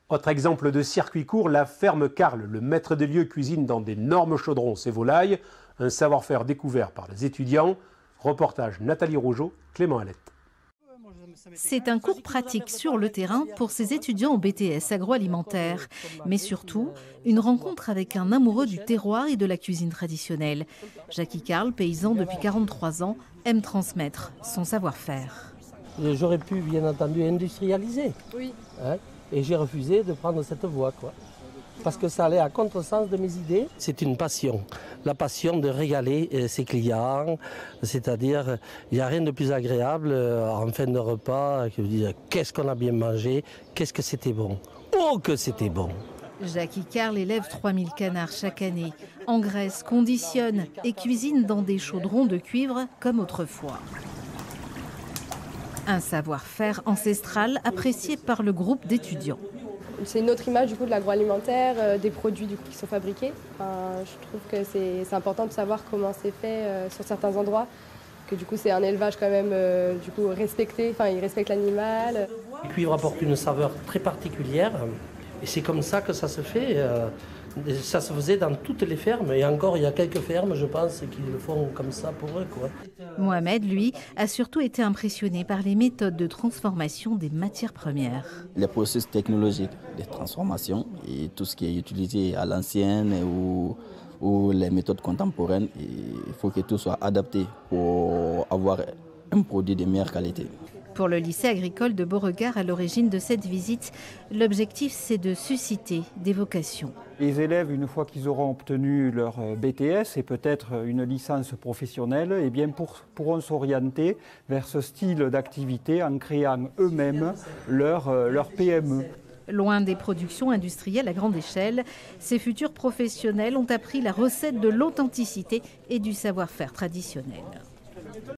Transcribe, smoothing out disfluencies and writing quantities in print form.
Autre exemple de circuit court, la ferme Carle. Le maître des lieux cuisine dans d'énormes chaudrons ses volailles. Un savoir-faire découvert par les étudiants. Reportage Nathalie Rougeau, Clément Alette. C'est un cours pratique sur le terrain pour ces étudiants au BTS agroalimentaire, mais surtout une rencontre avec un amoureux du terroir et de la cuisine traditionnelle. Jackie Carle, paysan depuis 43 ans, aime transmettre son savoir-faire. J'aurais pu bien entendu industrialiser, oui. Et j'ai refusé de prendre cette voie, parce que ça allait à contresens de mes idées. C'est une passion, la passion de régaler ses clients, c'est-à-dire il n'y a rien de plus agréable en fin de repas que de dire qu'est-ce qu'on a bien mangé, qu'est-ce que c'était bon, oh que c'était bon. Jackie Carle élève 3000 canards chaque année, engraisse, conditionne et cuisine dans des chaudrons de cuivre comme autrefois. Un savoir-faire ancestral apprécié par le groupe d'étudiants. C'est une autre image du coup de l'agroalimentaire, des produits du coup, qui sont fabriqués. Je trouve que c'est important de savoir comment c'est fait sur certains endroits, que du coup c'est un élevage quand même du coup respecté, il respecte l'animal. Le cuivre apporte une saveur très particulière et c'est comme ça que ça se fait. Ça se faisait dans toutes les fermes et encore il y a quelques fermes je pense qui le font comme ça pour eux. Mohamed, lui, a surtout été impressionné par les méthodes de transformation des matières premières. Les processus technologiques de transformation et tout ce qui est utilisé à l'ancienne ou les méthodes contemporaines, il faut que tout soit adapté pour avoir un produit de meilleure qualité. Pour le lycée agricole de Beauregard, à l'origine de cette visite, l'objectif c'est de susciter des vocations. Les élèves, une fois qu'ils auront obtenu leur BTS et peut-être une licence professionnelle, eh bien pourront s'orienter vers ce style d'activité en créant eux-mêmes leur PME. Loin des productions industrielles à grande échelle, ces futurs professionnels ont appris la recette de l'authenticité et du savoir-faire traditionnel.